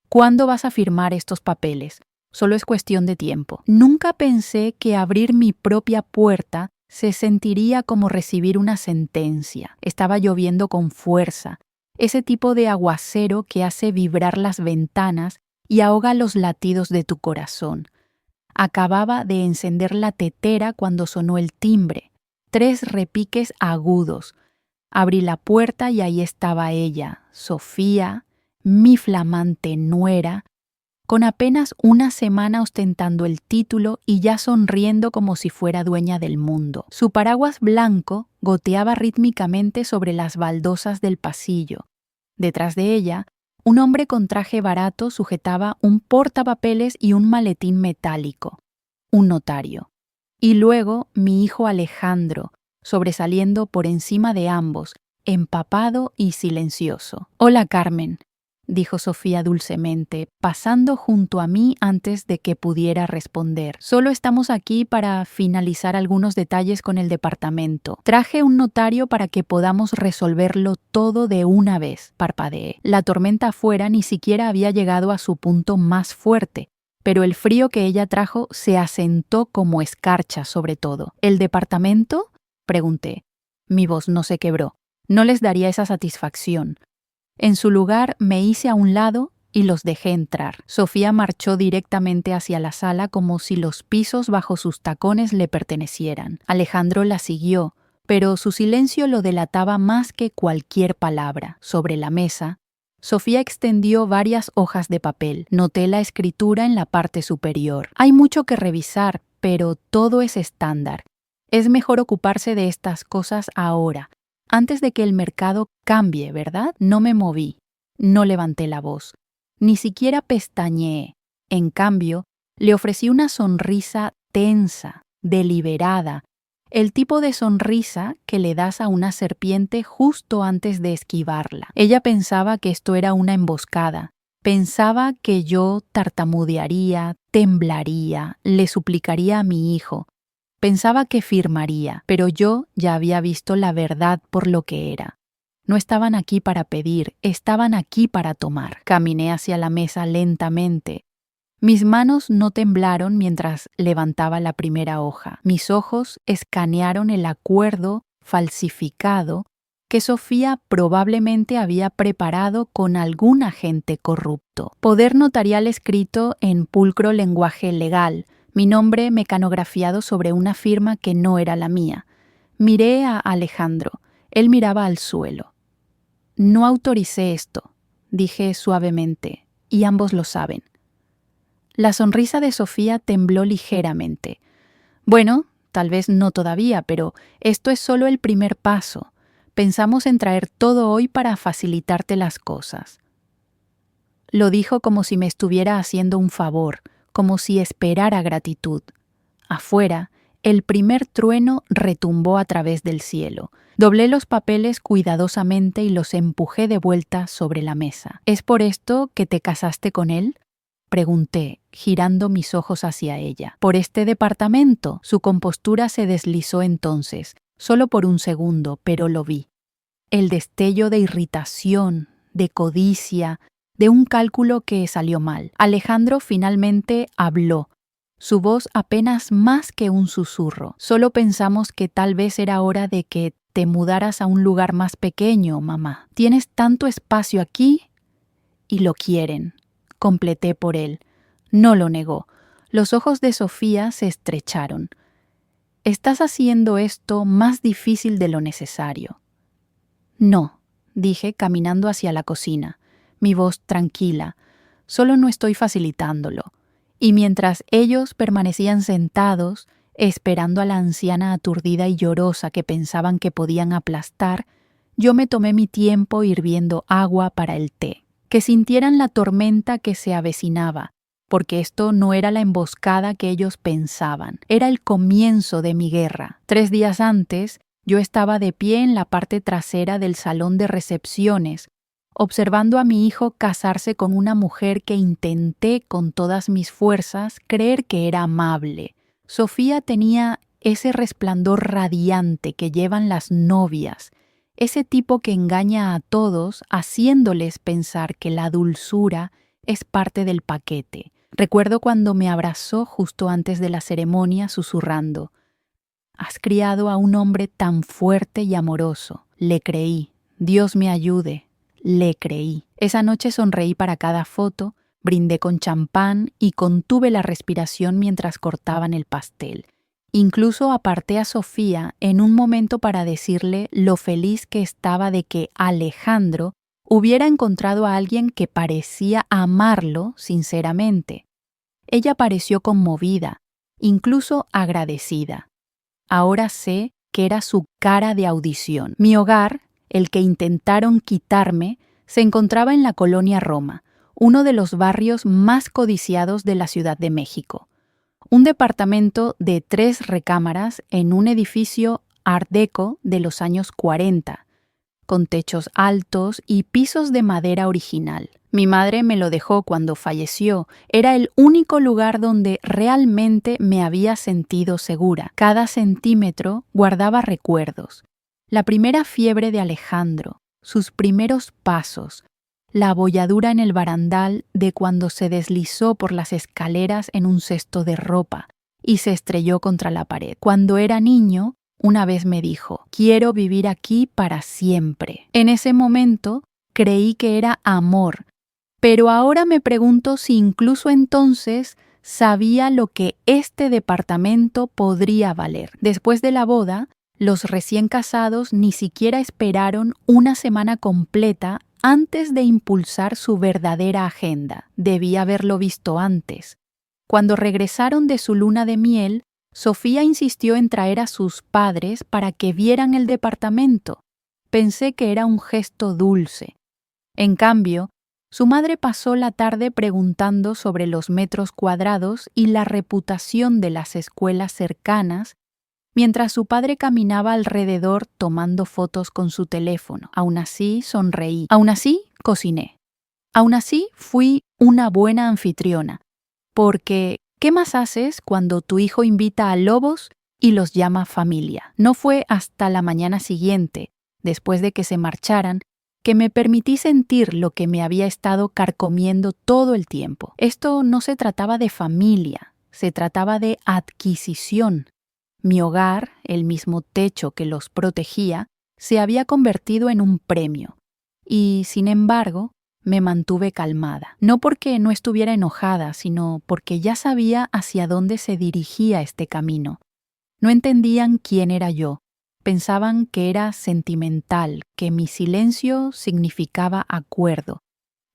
¿Cuándo vas a firmar estos papeles? Solo es cuestión de tiempo. Nunca pensé que abrir mi propia puerta se sentiría como recibir una sentencia. Estaba lloviendo con fuerza, ese tipo de aguacero que hace vibrar las ventanas y ahoga los latidos de tu corazón. Acababa de encender la tetera cuando sonó el timbre. 3 repiques agudos. Abrí la puerta y ahí estaba ella, Sofía, mi flamante nuera, con apenas una semana ostentando el título y ya sonriendo como si fuera dueña del mundo. Su paraguas blanco goteaba rítmicamente sobre las baldosas del pasillo. Detrás de ella, un hombre con traje barato sujetaba un portapapeles y un maletín metálico. Un notario. Y luego mi hijo Alejandro, sobresaliendo por encima de ambos, empapado y silencioso. «Hola, Carmen», dijo Sofía dulcemente, pasando junto a mí antes de que pudiera responder. «Solo estamos aquí para finalizar algunos detalles con el departamento. Traje un notario para que podamos resolverlo todo de una vez», parpadeé. La tormenta afuera ni siquiera había llegado a su punto más fuerte, pero el frío que ella trajo se asentó como escarcha sobre todo. «¿El departamento?», pregunté. Mi voz no se quebró. No les daría esa satisfacción. En su lugar me hice a un lado y los dejé entrar. Sofía marchó directamente hacia la sala como si los pisos bajo sus tacones le pertenecieran. Alejandro la siguió, pero su silencio lo delataba más que cualquier palabra. Sobre la mesa, Sofía extendió varias hojas de papel. Noté la escritura en la parte superior. Hay mucho que revisar, pero todo es estándar. Es mejor ocuparse de estas cosas ahora, antes de que el mercado cambie, ¿verdad? No me moví, no levanté la voz, ni siquiera pestañeé. En cambio, le ofrecí una sonrisa tensa, deliberada, el tipo de sonrisa que le das a una serpiente justo antes de esquivarla. Ella pensaba que esto era una emboscada. Pensaba que yo tartamudearía, temblaría, le suplicaría a mi hijo. Pensaba que firmaría, pero yo ya había visto la verdad por lo que era. No estaban aquí para pedir, estaban aquí para tomar. Caminé hacia la mesa lentamente. Mis manos no temblaron mientras levantaba la primera hoja. Mis ojos escanearon el acuerdo falsificado que Sofía probablemente había preparado con algún agente corrupto. Poder notarial escrito en pulcro lenguaje legal, mi nombre mecanografiado sobre una firma que no era la mía. Miré a Alejandro. Él miraba al suelo. «No autoricé esto», dije suavemente, «y ambos lo saben». La sonrisa de Sofía tembló ligeramente. «Bueno, tal vez no todavía, pero esto es solo el primer paso. Pensamos en traer todo hoy para facilitarte las cosas». Lo dijo como si me estuviera haciendo un favor, como si esperara gratitud. Afuera, el primer trueno retumbó a través del cielo. Doblé los papeles cuidadosamente y los empujé de vuelta sobre la mesa. «¿Es por esto que te casaste con él?», pregunté, girando mis ojos hacia ella. «¿Por este departamento?». Su compostura se deslizó entonces, solo por un segundo, pero lo vi. El destello de irritación, de codicia, de un cálculo que salió mal. Alejandro finalmente habló. Su voz apenas más que un susurro. «Solo pensamos que tal vez era hora de que te mudaras a un lugar más pequeño, mamá. Tienes tanto espacio aquí». «Y lo quieren», completé por él. No lo negó. Los ojos de Sofía se estrecharon. «Estás haciendo esto más difícil de lo necesario». «No», dije caminando hacia la cocina, mi voz tranquila. «Solo no estoy facilitándolo». Y mientras ellos permanecían sentados, esperando a la anciana aturdida y llorosa que pensaban que podían aplastar, yo me tomé mi tiempo hirviendo agua para el té. Que sintieran la tormenta que se avecinaba, porque esto no era la emboscada que ellos pensaban, era el comienzo de mi guerra. 3 días antes, yo estaba de pie en la parte trasera del salón de recepciones, observando a mi hijo casarse con una mujer que intenté con todas mis fuerzas creer que era amable. Sofía tenía ese resplandor radiante que llevan las novias, ese tipo que engaña a todos haciéndoles pensar que la dulzura es parte del paquete. Recuerdo cuando me abrazó justo antes de la ceremonia susurrando: «Has criado a un hombre tan fuerte y amoroso». Le creí. Dios me ayude. Le creí. Esa noche sonreí para cada foto, brindé con champán y contuve la respiración mientras cortaban el pastel. Incluso aparté a Sofía en un momento para decirle lo feliz que estaba de que Alejandro hubiera encontrado a alguien que parecía amarlo sinceramente. Ella pareció conmovida, incluso agradecida. Ahora sé que era su cara de audición. Mi hogar, el que intentaron quitarme, se encontraba en la colonia Roma, uno de los barrios más codiciados de la Ciudad de México. Un departamento de 3 recámaras en un edificio Art Deco de los años 40, con techos altos y pisos de madera original. Mi madre me lo dejó cuando falleció. Era el único lugar donde realmente me había sentido segura. Cada centímetro guardaba recuerdos. La primera fiebre de Alejandro, sus primeros pasos, la abolladura en el barandal de cuando se deslizó por las escaleras en un cesto de ropa y se estrelló contra la pared. Cuando era niño, una vez me dijo: «Quiero vivir aquí para siempre». En ese momento creí que era amor, pero ahora me pregunto si incluso entonces sabía lo que este departamento podría valer. Después de la boda, los recién casados ni siquiera esperaron una semana completa antes de impulsar su verdadera agenda. Debía haberlo visto antes. Cuando regresaron de su luna de miel, Sofía insistió en traer a sus padres para que vieran el departamento. Pensé que era un gesto dulce. En cambio, su madre pasó la tarde preguntando sobre los metros cuadrados y la reputación de las escuelas cercanas, mientras su padre caminaba alrededor tomando fotos con su teléfono. Aún así, sonreí. Aún así, cociné. Aún así, fui una buena anfitriona. Porque, ¿qué más haces cuando tu hijo invita a lobos y los llama familia? No fue hasta la mañana siguiente, después de que se marcharan, que me permití sentir lo que me había estado carcomiendo todo el tiempo. Esto no se trataba de familia, se trataba de adquisición. Mi hogar, el mismo techo que los protegía, se había convertido en un premio. Y, sin embargo, me mantuve calmada. No porque no estuviera enojada, sino porque ya sabía hacia dónde se dirigía este camino. No entendían quién era yo. Pensaban que era sentimental, que mi silencio significaba acuerdo,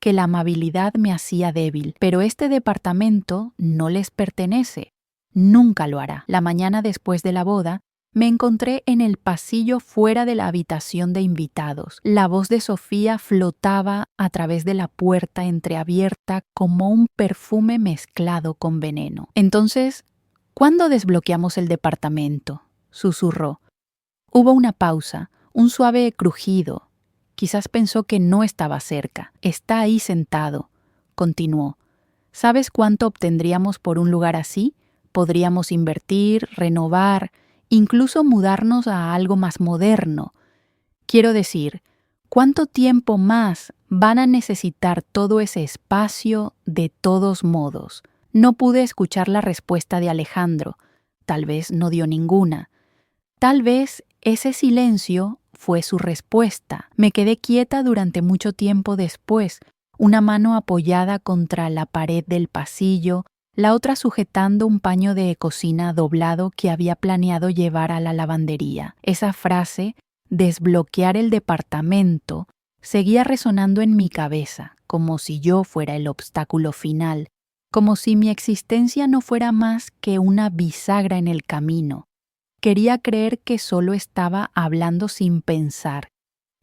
que la amabilidad me hacía débil. Pero este departamento no les pertenece. Nunca lo hará. La mañana después de la boda, me encontré en el pasillo fuera de la habitación de invitados. La voz de Sofía flotaba a través de la puerta entreabierta como un perfume mezclado con veneno. Entonces, ¿cuándo desbloqueamos el departamento?, susurró. Hubo una pausa, un suave crujido. Quizás pensó que no estaba cerca. Está ahí sentado, continuó. ¿Sabes cuánto obtendríamos por un lugar así? Podríamos invertir, renovar, incluso mudarnos a algo más moderno. Quiero decir, ¿cuánto tiempo más van a necesitar todo ese espacio de todos modos? No pude escuchar la respuesta de Alejandro. Tal vez no dio ninguna. Tal vez ese silencio fue su respuesta. Me quedé quieta durante mucho tiempo después, una mano apoyada contra la pared del pasillo, la otra sujetando un paño de cocina doblado que había planeado llevar a la lavandería. Esa frase, desbloquear el departamento, seguía resonando en mi cabeza, como si yo fuera el obstáculo final, como si mi existencia no fuera más que una bisagra en el camino. Quería creer que solo estaba hablando sin pensar,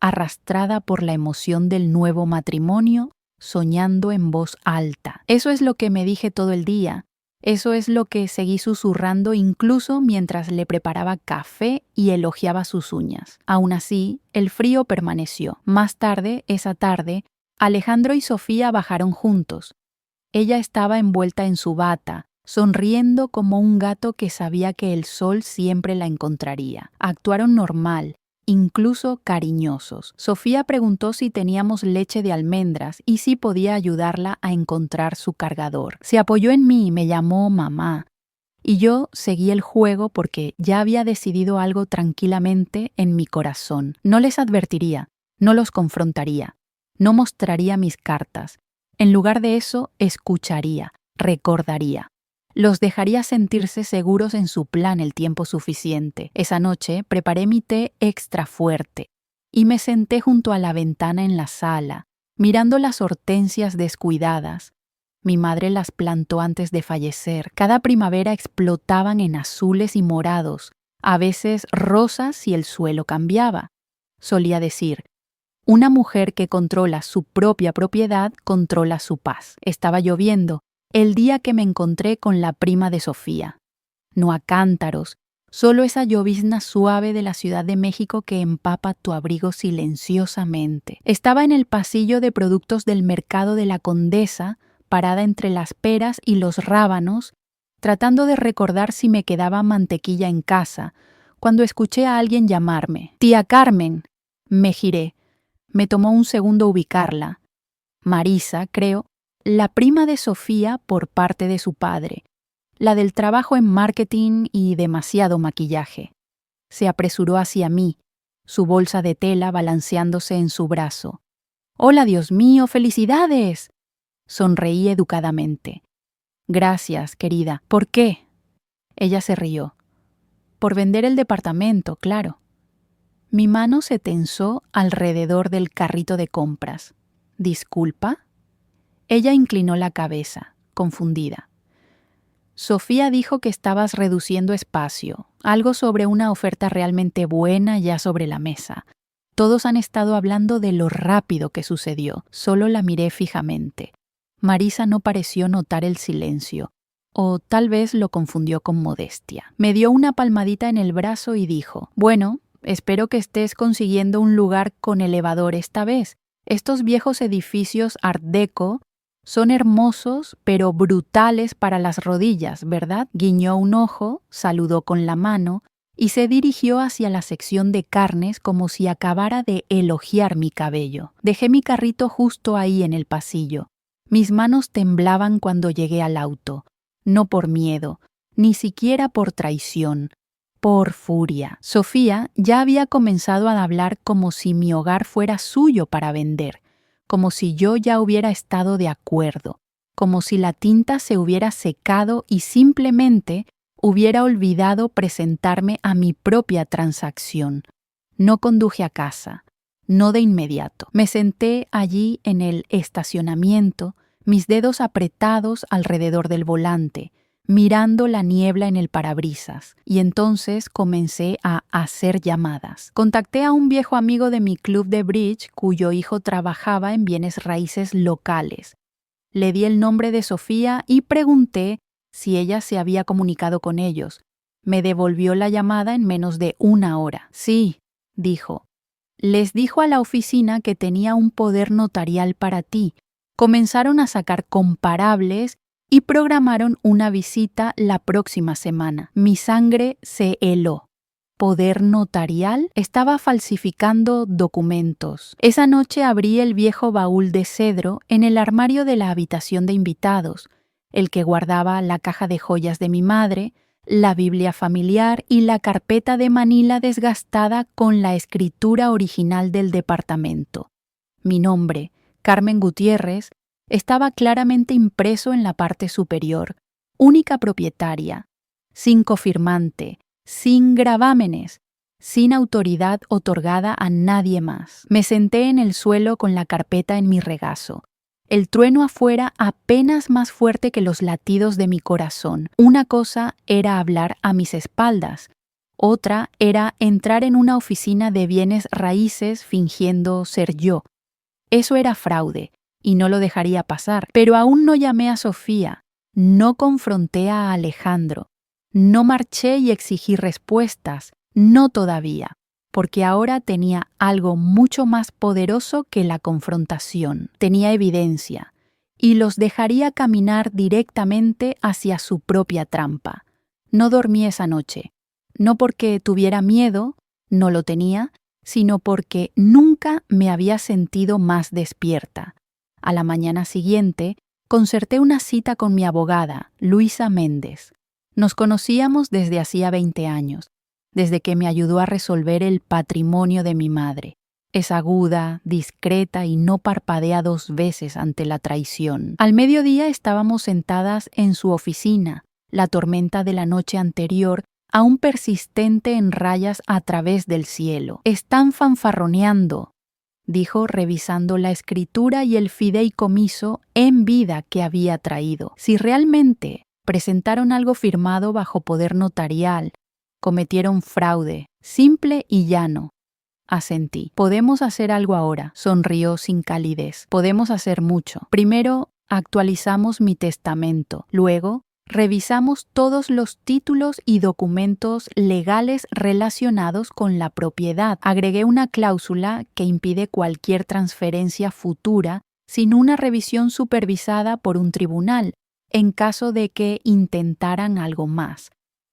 arrastrada por la emoción del nuevo matrimonio, soñando en voz alta. Eso es lo que me dije todo el día. Eso es lo que seguí susurrando incluso mientras le preparaba café y elogiaba sus uñas. Aún así, el frío permaneció. Más tarde, esa tarde, Alejandro y Sofía bajaron juntos. Ella estaba envuelta en su bata, sonriendo como un gato que sabía que el sol siempre la encontraría. Actuaron normal, incluso cariñosos. Sofía preguntó si teníamos leche de almendras y si podía ayudarla a encontrar su cargador. Se apoyó en mí y me llamó mamá. Y yo seguí el juego porque ya había decidido algo tranquilamente en mi corazón. No les advertiría, no los confrontaría, no mostraría mis cartas. En lugar de eso, escucharía, recordaría. Los dejaría sentirse seguros en su plan el tiempo suficiente. Esa noche preparé mi té extra fuerte y me senté junto a la ventana en la sala, mirando las hortensias descuidadas. Mi madre las plantó antes de fallecer. Cada primavera explotaban en azules y morados, a veces rosas si el suelo cambiaba. Solía decir, una mujer que controla su propia propiedad controla su paz. Estaba lloviendo el día que me encontré con la prima de Sofía. No a cántaros, solo esa llovizna suave de la Ciudad de México que empapa tu abrigo silenciosamente. Estaba en el pasillo de productos del mercado de la Condesa, parada entre las peras y los rábanos, tratando de recordar si me quedaba mantequilla en casa, cuando escuché a alguien llamarme. «¡Tía Carmen!». Me giré. Me tomó un segundo ubicarla. Marisa, creo, la prima de Sofía por parte de su padre, la del trabajo en marketing y demasiado maquillaje. Se apresuró hacia mí, su bolsa de tela balanceándose en su brazo. «¡Hola, Dios mío! ¡Felicidades!». Sonreí educadamente. «Gracias, querida. ¿Por qué?». Ella se rió. «Por vender el departamento, claro». Mi mano se tensó alrededor del carrito de compras. «¿Disculpa?». Ella inclinó la cabeza, confundida. «Sofía dijo que estabas reduciendo espacio, algo sobre una oferta realmente buena ya sobre la mesa. Todos han estado hablando de lo rápido que sucedió». Solo la miré fijamente. Marisa no pareció notar el silencio, o tal vez lo confundió con modestia. Me dio una palmadita en el brazo y dijo, «Bueno, espero que estés consiguiendo un lugar con elevador esta vez. Estos viejos edificios Art Deco son hermosos, pero brutales para las rodillas, ¿verdad?». Guiñó un ojo, saludó con la mano y se dirigió hacia la sección de carnes como si acabara de elogiar mi cabello. Dejé mi carrito justo ahí en el pasillo. Mis manos temblaban cuando llegué al auto, no por miedo, ni siquiera por traición, por furia. Sofía ya había comenzado a hablar como si mi hogar fuera suyo para vender, como si yo ya hubiera estado de acuerdo, como si la tinta se hubiera secado y simplemente hubiera olvidado presentarme a mi propia transacción. No conduje a casa, no de inmediato. Me senté allí en el estacionamiento, mis dedos apretados alrededor del volante, mirando la niebla en el parabrisas, y entonces comencé a hacer llamadas. Contacté a un viejo amigo de mi club de bridge cuyo hijo trabajaba en bienes raíces locales. Le di el nombre de Sofía y pregunté si ella se había comunicado con ellos. Me devolvió la llamada en menos de una hora. «Sí», dijo. «Les dijo a la oficina que tenía un poder notarial para ti. Comenzaron a sacar comparables y programaron una visita la próxima semana». Mi sangre se heló. ¿Poder notarial? Estaba falsificando documentos. Esa noche abrí el viejo baúl de cedro en el armario de la habitación de invitados, el que guardaba la caja de joyas de mi madre, la Biblia familiar y la carpeta de manila desgastada con la escritura original del departamento. Mi nombre, Carmen Gutiérrez, estaba claramente impreso en la parte superior, única propietaria, sin cofirmante, sin gravámenes, sin autoridad otorgada a nadie más. Me senté en el suelo con la carpeta en mi regazo. El trueno afuera apenas más fuerte que los latidos de mi corazón. Una cosa era hablar a mis espaldas, otra era entrar en una oficina de bienes raíces fingiendo ser yo. Eso era fraude, y no lo dejaría pasar. Pero aún no llamé a Sofía, no confronté a Alejandro, no marché y exigí respuestas, no todavía, porque ahora tenía algo mucho más poderoso que la confrontación. Tenía evidencia, y los dejaría caminar directamente hacia su propia trampa. No dormí esa noche, no porque tuviera miedo, no lo tenía, sino porque nunca me había sentido más despierta. A la mañana siguiente, concerté una cita con mi abogada, Luisa Méndez. Nos conocíamos desde hacía 20 años, desde que me ayudó a resolver el patrimonio de mi madre. Es aguda, discreta y no parpadea 2 veces ante la traición. Al mediodía estábamos sentadas en su oficina, la tormenta de la noche anterior aún persistente en rayas a través del cielo. «Están fanfarroneando», dijo revisando la escritura y el fideicomiso en vida que había traído. «Si realmente presentaron algo firmado bajo poder notarial, cometieron fraude, simple y llano». Asentí. «Podemos hacer algo ahora», sonrió sin calidez. «Podemos hacer mucho. Primero, actualizamos mi testamento. Luego, revisamos todos los títulos y documentos legales relacionados con la propiedad. Agregué una cláusula que impide cualquier transferencia futura sin una revisión supervisada por un tribunal, en caso de que intentaran algo más.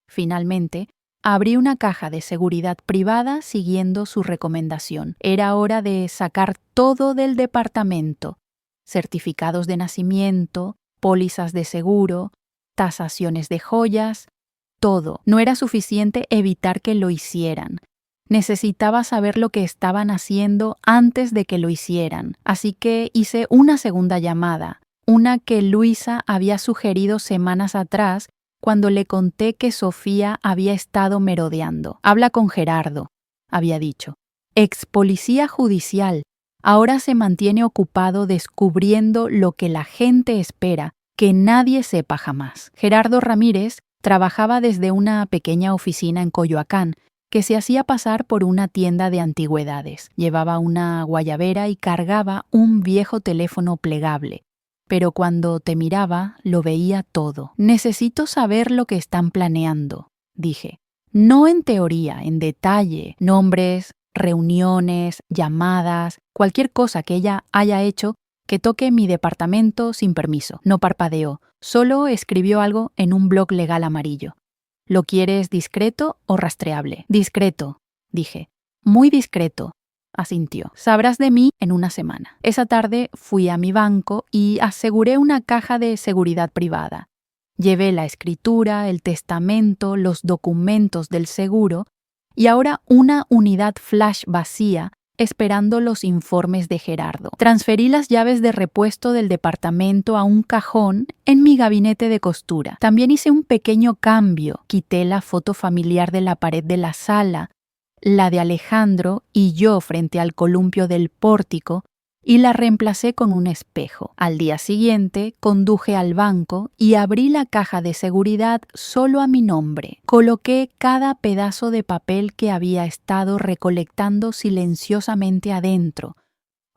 Finalmente, abrí una caja de seguridad privada siguiendo su recomendación. Era hora de sacar todo del departamento: certificados de nacimiento, pólizas de seguro, tasaciones de joyas, todo. No era suficiente evitar que lo hicieran. Necesitaba saber lo que estaban haciendo antes de que lo hicieran. Así que hice una segunda llamada, una que Luisa había sugerido semanas atrás cuando le conté que Sofía había estado merodeando. «Habla con Gerardo», había dicho. «Ex policía judicial. Ahora se mantiene ocupado descubriendo lo que la gente espera que nadie sepa jamás». Gerardo Ramírez trabajaba desde una pequeña oficina en Coyoacán, que se hacía pasar por una tienda de antigüedades. Llevaba una guayabera y cargaba un viejo teléfono plegable. Pero cuando te miraba, lo veía todo. «Necesito saber lo que están planeando», dije. «No en teoría, en detalle, nombres, reuniones, llamadas, cualquier cosa que ella haya hecho que toque mi departamento sin permiso». No parpadeó, solo escribió algo en un bloc legal amarillo. «¿Lo quieres discreto o rastreable?» «Discreto», dije. «Muy discreto», asintió. «Sabrás de mí en una semana». Esa tarde fui a mi banco y aseguré una caja de seguridad privada. Llevé la escritura, el testamento, los documentos del seguro y ahora una unidad flash vacía esperando los informes de Gerardo. Transferí las llaves de repuesto del departamento a un cajón en mi gabinete de costura. También hice un pequeño cambio. Quité la foto familiar de la pared de la sala, la de Alejandro y yo frente al columpio del pórtico, y la reemplacé con un espejo. Al día siguiente, conduje al banco y abrí la caja de seguridad solo a mi nombre. Coloqué cada pedazo de papel que había estado recolectando silenciosamente adentro,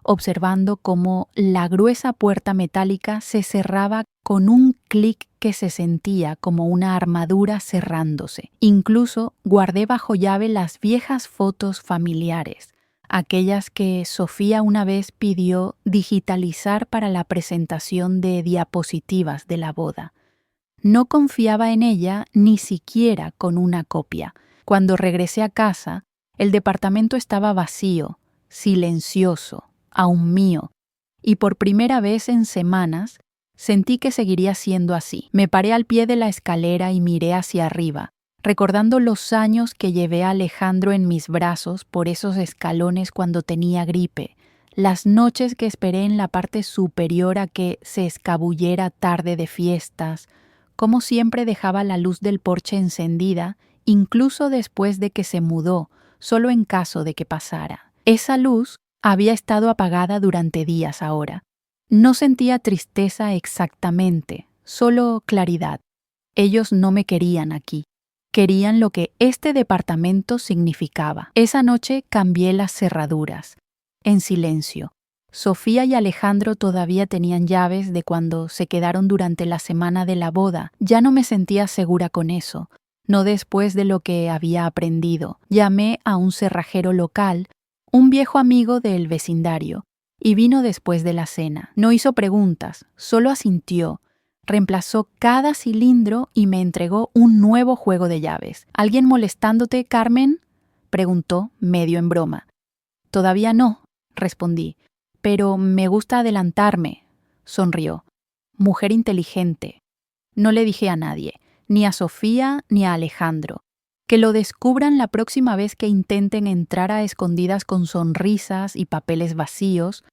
observando cómo la gruesa puerta metálica se cerraba con un clic que se sentía como una armadura cerrándose. Incluso guardé bajo llave las viejas fotos familiares, aquellas que Sofía una vez pidió digitalizar para la presentación de diapositivas de la boda. No confiaba en ella ni siquiera con una copia. Cuando regresé a casa, el departamento estaba vacío, silencioso, aún mío, y por primera vez en semanas sentí que seguiría siendo así. Me paré al pie de la escalera y miré hacia arriba, recordando los años que llevé a Alejandro en mis brazos por esos escalones cuando tenía gripe, las noches que esperé en la parte superior a que se escabullera tarde de fiestas, cómo siempre dejaba la luz del porche encendida, incluso después de que se mudó, solo en caso de que pasara. Esa luz había estado apagada durante días ahora. No sentía tristeza exactamente, solo claridad. Ellos no me querían aquí. Querían lo que este departamento significaba. Esa noche cambié las cerraduras. En silencio. Sofía y Alejandro todavía tenían llaves de cuando se quedaron durante la semana de la boda. Ya no me sentía segura con eso, no después de lo que había aprendido. Llamé a un cerrajero local, un viejo amigo del vecindario, y vino después de la cena. No hizo preguntas, solo asintió. Reemplazó cada cilindro y me entregó un nuevo juego de llaves. «¿Alguien molestándote, Carmen?», preguntó, medio en broma. Todavía no, respondí, pero me gusta adelantarme, sonrió. Mujer inteligente. No le dije a nadie, ni a Sofía ni a Alejandro. Que lo descubran la próxima vez que intenten entrar a escondidas con sonrisas y papeles vacíos,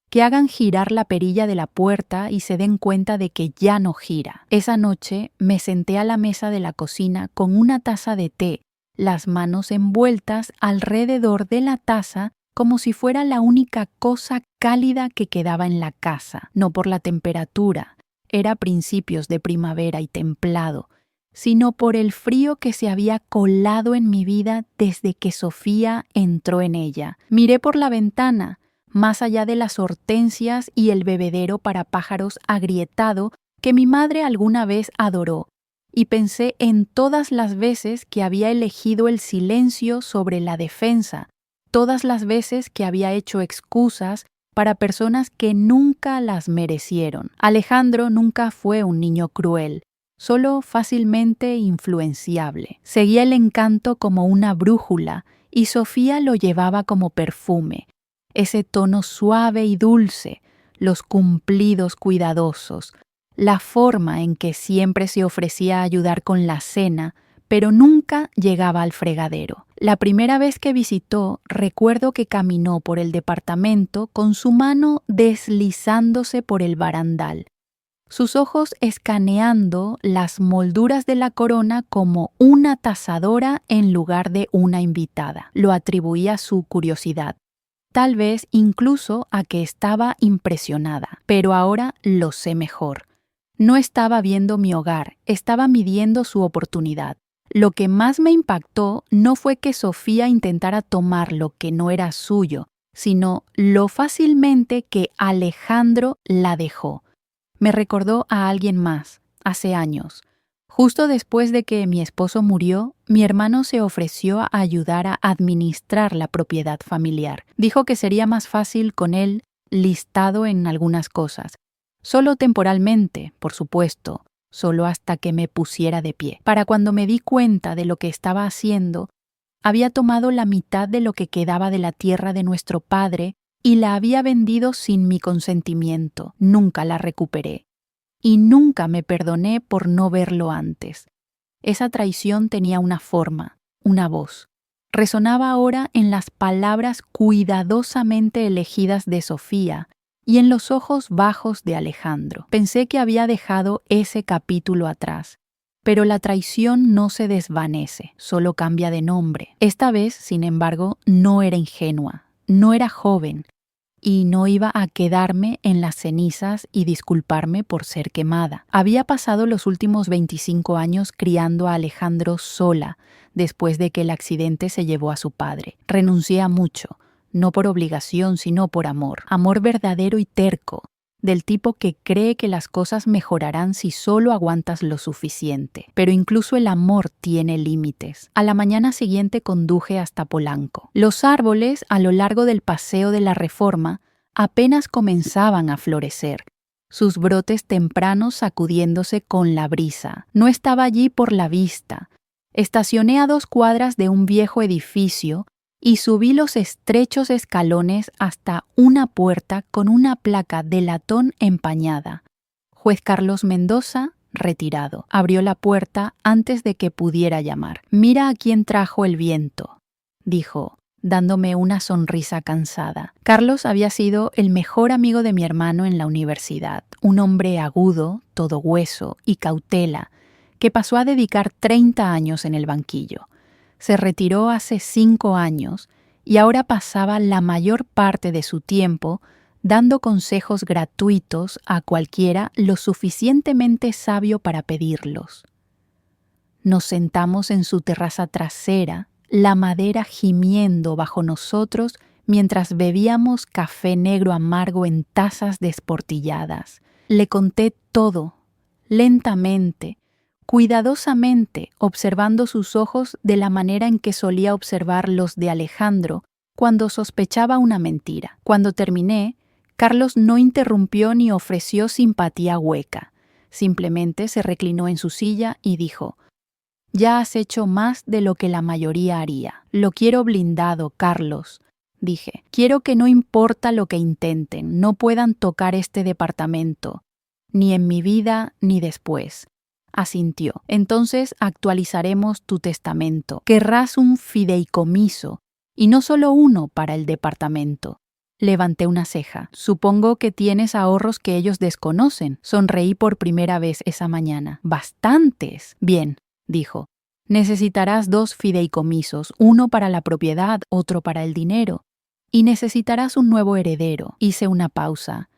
que hagan girar la perilla de la puerta y se den cuenta de que ya no gira. Esa noche me senté a la mesa de la cocina con una taza de té, las manos envueltas alrededor de la taza como si fuera la única cosa cálida que quedaba en la casa, no por la temperatura, era principios de primavera y templado, sino por el frío que se había colado en mi vida desde que Sofía entró en ella. Miré por la ventana, más allá de las hortensias y el bebedero para pájaros agrietado que mi madre alguna vez adoró, y pensé en todas las veces que había elegido el silencio sobre la defensa, todas las veces que había hecho excusas para personas que nunca las merecieron. Alejandro nunca fue un niño cruel, solo fácilmente influenciable. Seguía el encanto como una brújula y Sofía lo llevaba como perfume, ese tono suave y dulce, los cumplidos cuidadosos, la forma en que siempre se ofrecía a ayudar con la cena, pero nunca llegaba al fregadero. La primera vez que visitó, recuerdo que caminó por el departamento con su mano deslizándose por el barandal, sus ojos escaneando las molduras de la corona como una tasadora en lugar de una invitada. Lo atribuía a su curiosidad, tal vez incluso a que estaba impresionada, pero ahora lo sé mejor. No estaba viendo mi hogar, estaba midiendo su oportunidad. Lo que más me impactó no fue que Sofía intentara tomar lo que no era suyo, sino lo fácilmente que Alejandro la dejó. Me recordó a alguien más, hace años. Justo después de que mi esposo murió, mi hermano se ofreció a ayudar a administrar la propiedad familiar. Dijo que sería más fácil con él listado en algunas cosas. Solo temporalmente, por supuesto, solo hasta que me pusiera de pie. Para cuando me di cuenta de lo que estaba haciendo, había tomado la mitad de lo que quedaba de la tierra de nuestro padre y la había vendido sin mi consentimiento. Nunca la recuperé. Y nunca me perdoné por no verlo antes. Esa traición tenía una forma, una voz. Resonaba ahora en las palabras cuidadosamente elegidas de Sofía y en los ojos bajos de Alejandro. Pensé que había dejado ese capítulo atrás, pero la traición no se desvanece, solo cambia de nombre. Esta vez, sin embargo, no era ingenua, no era joven, y no iba a quedarme en las cenizas y disculparme por ser quemada. Había pasado los últimos 25 años criando a Alejandro sola, después de que el accidente se llevó a su padre. Renuncié a mucho, no por obligación, sino por amor. Amor verdadero y terco, del tipo que cree que las cosas mejorarán si solo aguantas lo suficiente. Pero incluso el amor tiene límites. A la mañana siguiente conduje hasta Polanco. Los árboles a lo largo del Paseo de la Reforma apenas comenzaban a florecer, sus brotes tempranos sacudiéndose con la brisa. No estaba allí por la vista. Estacioné a 2 cuadras de un viejo edificio y subí los estrechos escalones hasta una puerta con una placa de latón empañada. Juez Carlos Mendoza, retirado. Abrió la puerta antes de que pudiera llamar. «Mira a quién trajo el viento», dijo, dándome una sonrisa cansada. Carlos había sido el mejor amigo de mi hermano en la universidad, un hombre agudo, todo hueso y cautela, que pasó a dedicar 30 años en el banquillo. Se retiró hace 5 años y ahora pasaba la mayor parte de su tiempo dando consejos gratuitos a cualquiera lo suficientemente sabio para pedirlos. Nos sentamos en su terraza trasera, la madera gimiendo bajo nosotros mientras bebíamos café negro amargo en tazas desportilladas. Le conté todo, lentamente, cuidadosamente, observando sus ojos de la manera en que solía observar los de Alejandro cuando sospechaba una mentira. Cuando terminé, Carlos no interrumpió ni ofreció simpatía hueca. Simplemente se reclinó en su silla y dijo: «Ya has hecho más de lo que la mayoría haría. Lo quiero blindado, Carlos. dije. Quiero que no importa lo que intenten, no puedan tocar este departamento, ni en mi vida ni después. Asintió. Entonces actualizaremos tu testamento. Querrás un fideicomiso, y no solo uno para el departamento. Levanté una ceja. Supongo que tienes ahorros que ellos desconocen. Sonreí por primera vez esa mañana. Bastantes. Bien, dijo. Necesitarás 2 fideicomisos, uno para la propiedad, otro para el dinero. Y necesitarás un nuevo heredero. Hice una pausa.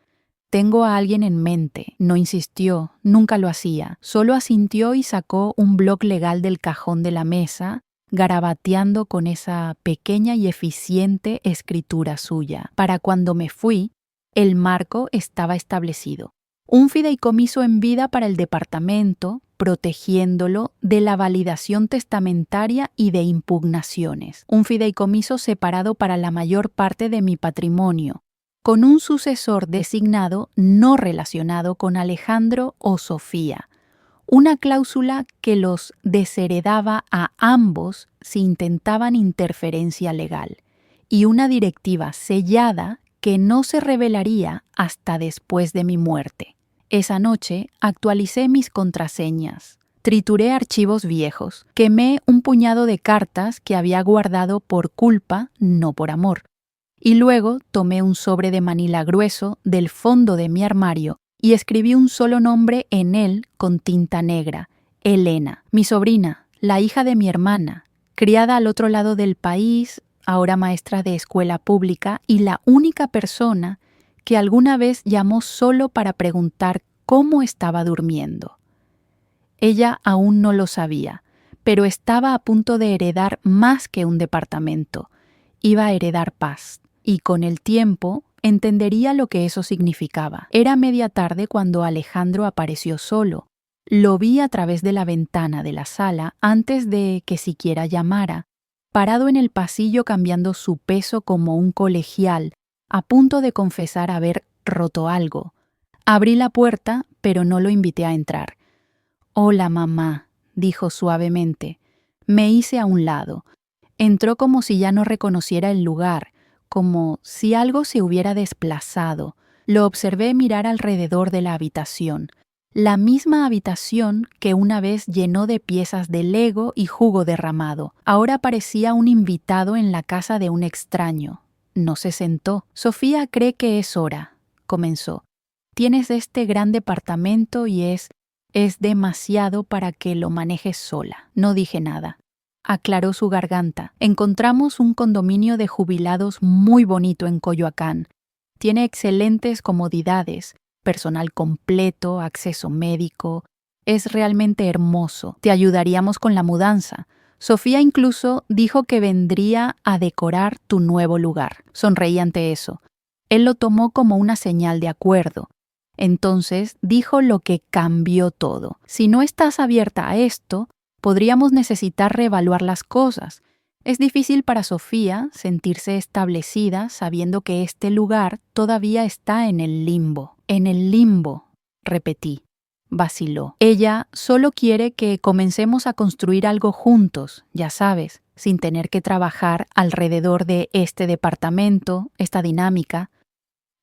Tengo a alguien en mente. No insistió, nunca lo hacía. Solo asintió y sacó un bloc legal del cajón de la mesa, garabateando con esa pequeña y eficiente escritura suya. Para cuando me fui, el marco estaba establecido. Un fideicomiso en vida para el departamento, protegiéndolo de la validación testamentaria y de impugnaciones. Un fideicomiso separado para la mayor parte de mi patrimonio, con un sucesor designado no relacionado con Alejandro o Sofía. Una cláusula que los desheredaba a ambos si intentaban interferencia legal, y una directiva sellada que no se revelaría hasta después de mi muerte. Esa noche actualicé mis contraseñas, trituré archivos viejos, quemé un puñado de cartas que había guardado por culpa, no por amor, y luego tomé un sobre de manila grueso del fondo de mi armario y escribí un solo nombre en él con tinta negra: Elena, mi sobrina, la hija de mi hermana, criada al otro lado del país, ahora maestra de escuela pública y la única persona que alguna vez llamó solo para preguntar cómo estaba durmiendo. Ella aún no lo sabía, pero estaba a punto de heredar más que un departamento. Iba a heredar paz, y con el tiempo entendería lo que eso significaba. Era media tarde cuando Alejandro apareció solo. Lo vi a través de la ventana de la sala antes de que siquiera llamara, parado en el pasillo cambiando su peso como un colegial, a punto de confesar haber roto algo. Abrí la puerta, pero no lo invité a entrar. «Hola, mamá», dijo suavemente. Me hice a un lado. Entró como si ya no reconociera el lugar, como si algo se hubiera desplazado. Lo observé mirar alrededor de la habitación. La misma habitación que una vez llenó de piezas de Lego y jugo derramado. Ahora parecía un invitado en la casa de un extraño. No se sentó. «Sofía cree que es hora», comenzó. «Tienes este gran departamento y es demasiado para que lo manejes sola». No dije nada. Aclaró su garganta. «Encontramos un condominio de jubilados muy bonito en Coyoacán. Tiene excelentes comodidades, personal completo, acceso médico. Es realmente hermoso. Te ayudaríamos con la mudanza. Sofía incluso dijo que vendría a decorar tu nuevo lugar». Sonreí ante eso. Él lo tomó como una señal de acuerdo. Entonces dijo lo que cambió todo. «Si no estás abierta a esto, podríamos necesitar reevaluar las cosas. Es difícil para Sofía sentirse establecida sabiendo que este lugar todavía está en el limbo». «En el limbo», repetí. Vaciló. «Ella solo quiere que comencemos a construir algo juntos, ya sabes, sin tener que trabajar alrededor de este departamento, esta dinámica».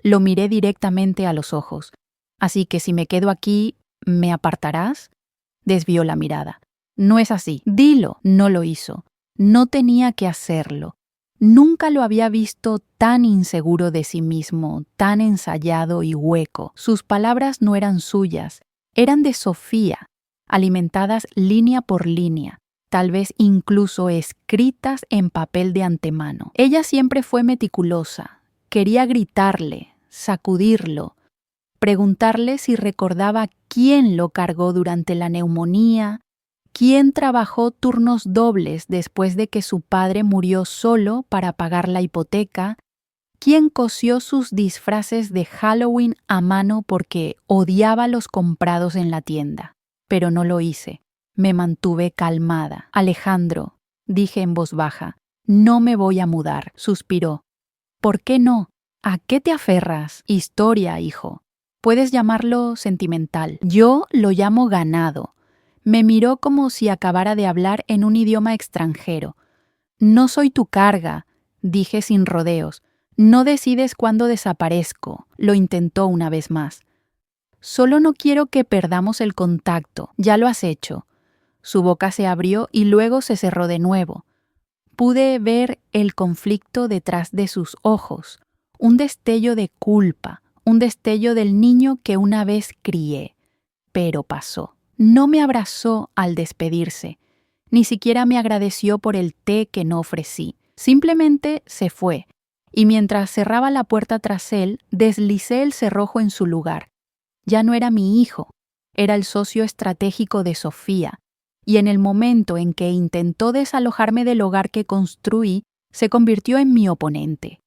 Lo miré directamente a los ojos. «Así que si me quedo aquí, ¿me apartarás?». Desvió la mirada. «No es así. Dilo». No lo hizo. No tenía que hacerlo. Nunca lo había visto tan inseguro de sí mismo, tan ensayado y hueco. Sus palabras no eran suyas, eran de Sofía, alimentadas línea por línea, tal vez incluso escritas en papel de antemano. Ella siempre fue meticulosa. Quería gritarle, sacudirlo, preguntarle si recordaba quién lo cargó durante la neumonía, quién trabajó turnos dobles después de que su padre murió solo para pagar la hipoteca, quién cosió sus disfraces de Halloween a mano porque odiaba los comprados en la tienda. Pero no lo hice. Me mantuve calmada. «Alejandro», dije en voz baja, «no me voy a mudar», suspiró. «¿Por qué no? ¿A qué te aferras?» «Historia, hijo. Puedes llamarlo sentimental. Yo lo llamo ganado». Me miró como si acabara de hablar en un idioma extranjero. «No soy tu carga, dije sin rodeos. No decides cuándo desaparezco, lo intentó una vez más. Solo no quiero que perdamos el contacto, ya lo has hecho. Su boca se abrió y luego se cerró de nuevo. Pude ver el conflicto detrás de sus ojos, un destello de culpa, un destello del niño que una vez crié. Pero pasó. No me abrazó al despedirse, ni siquiera me agradeció por el té que no ofrecí. Simplemente se fue, y mientras cerraba la puerta tras él, deslicé el cerrojo en su lugar. Ya no era mi hijo, era el socio estratégico de Sofía, y en el momento en que intentó desalojarme del hogar que construí, se convirtió en mi oponente.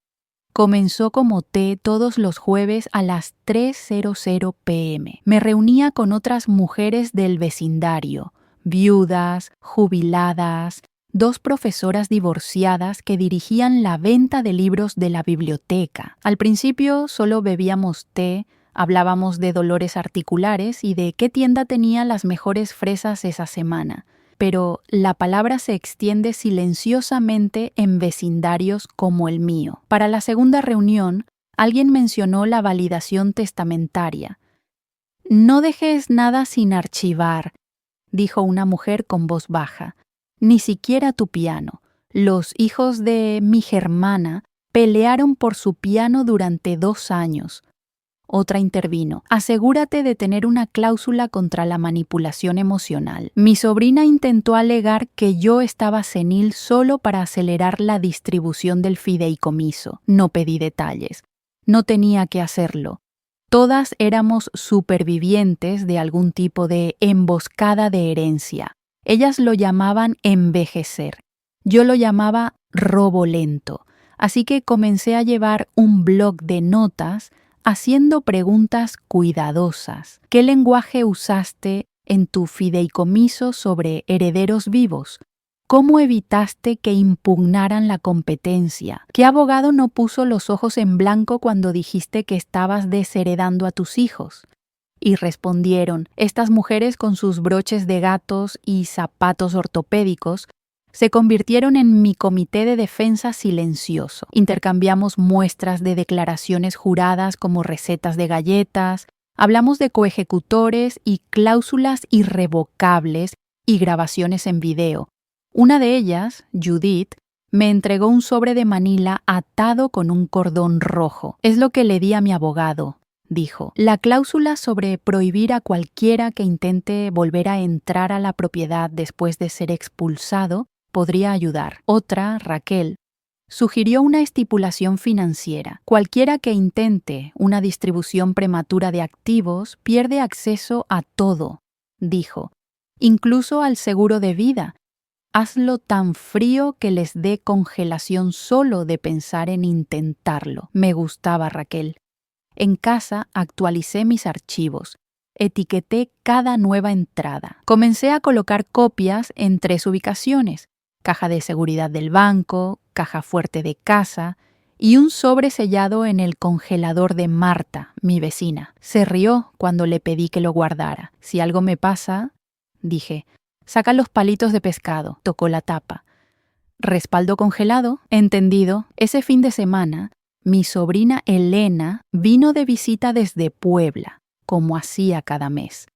Comenzó como té todos los jueves a las 3:00 p.m. Me reunía con otras mujeres del vecindario, viudas, jubiladas, 2 profesoras divorciadas que dirigían la venta de libros de la biblioteca. Al principio solo bebíamos té, hablábamos de dolores articulares y de qué tienda tenía las mejores fresas esa semana. Pero la palabra se extiende silenciosamente en vecindarios como el mío. Para la segunda reunión, alguien mencionó la validación testamentaria. No dejes nada sin archivar, dijo una mujer con voz baja. Ni siquiera tu piano. Los hijos de mi germana pelearon por su piano durante 2 años. Otra intervino. Asegúrate de tener una cláusula contra la manipulación emocional. Mi sobrina intentó alegar que yo estaba senil solo para acelerar la distribución del fideicomiso. No pedí detalles. No tenía que hacerlo. Todas éramos supervivientes de algún tipo de emboscada de herencia. Ellas lo llamaban envejecer. Yo lo llamaba robo lento. Así que comencé a llevar un blog de notas haciendo preguntas cuidadosas. ¿Qué lenguaje usaste en tu fideicomiso sobre herederos vivos? ¿Cómo evitaste que impugnaran la competencia? ¿Qué abogado no puso los ojos en blanco cuando dijiste que estabas desheredando a tus hijos? Y respondieron, estas mujeres con sus broches de gatos y zapatos ortopédicos se convirtieron en mi comité de defensa silencioso. Intercambiamos muestras de declaraciones juradas como recetas de galletas, hablamos de coejecutores y cláusulas irrevocables y grabaciones en video. Una de ellas, Judith, me entregó un sobre de Manila atado con un cordón rojo. Es lo que le di a mi abogado, dijo. La cláusula sobre prohibir a cualquiera que intente volver a entrar a la propiedad después de ser expulsado podría ayudar. Otra, Raquel, sugirió una estipulación financiera. Cualquiera que intente una distribución prematura de activos pierde acceso a todo, dijo, incluso al seguro de vida. Hazlo tan frío que les dé congelación solo de pensar en intentarlo. Me gustaba Raquel. En casa actualicé mis archivos. Etiqueté cada nueva entrada. Comencé a colocar copias en 3 ubicaciones. Caja de seguridad del banco, caja fuerte de casa y un sobre sellado en el congelador de Marta, mi vecina. Se rió cuando le pedí que lo guardara. Si algo me pasa, dije, saca los palitos de pescado. Tocó la tapa. Respaldo congelado, entendido. Ese fin de semana, mi sobrina Elena vino de visita desde Puebla, como hacía cada mes.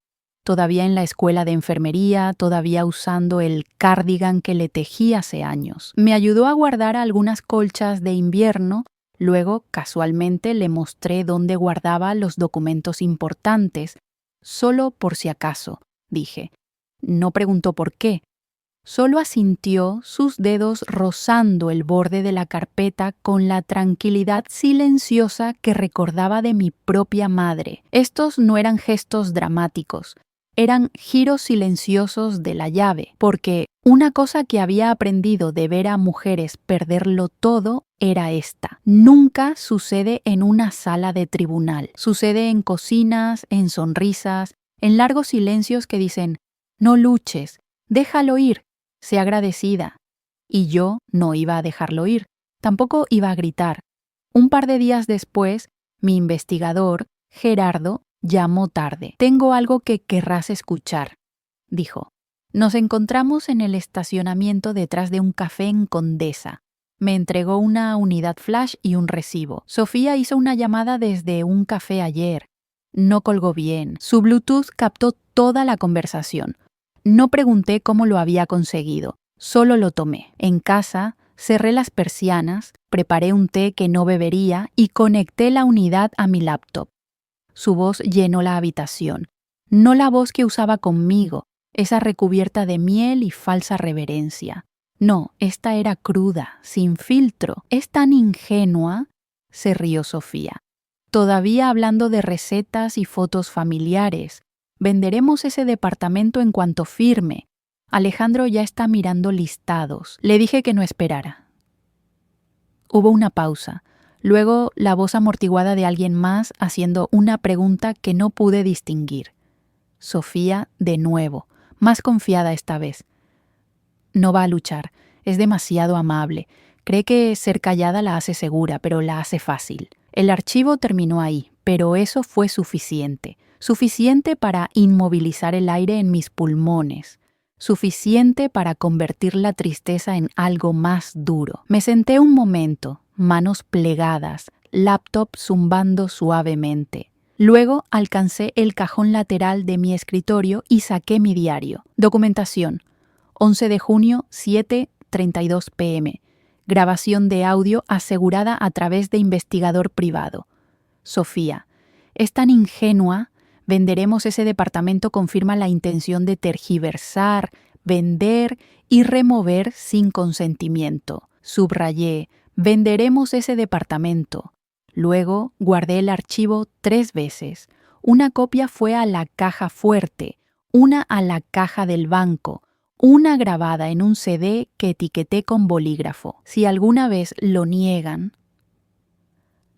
Todavía en la escuela de enfermería, todavía usando el cardigan que le tejí hace años. Me ayudó a guardar algunas colchas de invierno, luego casualmente le mostré dónde guardaba los documentos importantes, solo por si acaso, dije. No preguntó por qué. Solo asintió, sus dedos rozando el borde de la carpeta con la tranquilidad silenciosa que recordaba de mi propia madre. Estos no eran gestos dramáticos. Eran giros silenciosos de la llave, porque una cosa que había aprendido de ver a mujeres perderlo todo era esta. Nunca sucede en una sala de tribunal. Sucede en cocinas, en sonrisas, en largos silencios que dicen, no luches, déjalo ir, sé agradecida. Y yo no iba a dejarlo ir, tampoco iba a gritar. Un par de días después, mi investigador, Gerardo, llamó tarde. Tengo algo que querrás escuchar, dijo. Nos encontramos en el estacionamiento detrás de un café en Condesa. Me entregó una unidad flash y un recibo. Sofía hizo una llamada desde un café ayer. No colgó bien. Su Bluetooth captó toda la conversación. No pregunté cómo lo había conseguido. Solo lo tomé. En casa, cerré las persianas, preparé un té que no bebería y conecté la unidad a mi laptop. Su voz llenó la habitación. No la voz que usaba conmigo, esa recubierta de miel y falsa reverencia. No, esta era cruda, sin filtro. Es tan ingenua, se rió Sofía. Todavía hablando de recetas y fotos familiares. Venderemos ese departamento en cuanto firme. Alejandro ya está mirando listados. Le dije que no esperara. Hubo una pausa. Luego la voz amortiguada de alguien más haciendo una pregunta que no pude distinguir. Sofía de nuevo, más confiada esta vez. No va a luchar, es demasiado amable. Cree que ser callada la hace segura, pero la hace fácil. El archivo terminó ahí, pero eso fue suficiente. Suficiente para inmovilizar el aire en mis pulmones. Suficiente para convertir la tristeza en algo más duro. Me senté un momento, manos plegadas, laptop zumbando suavemente. Luego alcancé el cajón lateral de mi escritorio y saqué mi diario. Documentación. 11 de junio, 7:32 p.m. Grabación de audio asegurada a través de investigador privado. Sofía. Es tan ingenua. Venderemos ese departamento confirma la intención de tergiversar, vender y remover sin consentimiento. Subrayé. Venderemos ese departamento. Luego guardé el archivo 3 veces. Una copia fue a la caja fuerte, una a la caja del banco, una grabada en un CD que etiqueté con bolígrafo. Si alguna vez lo niegan.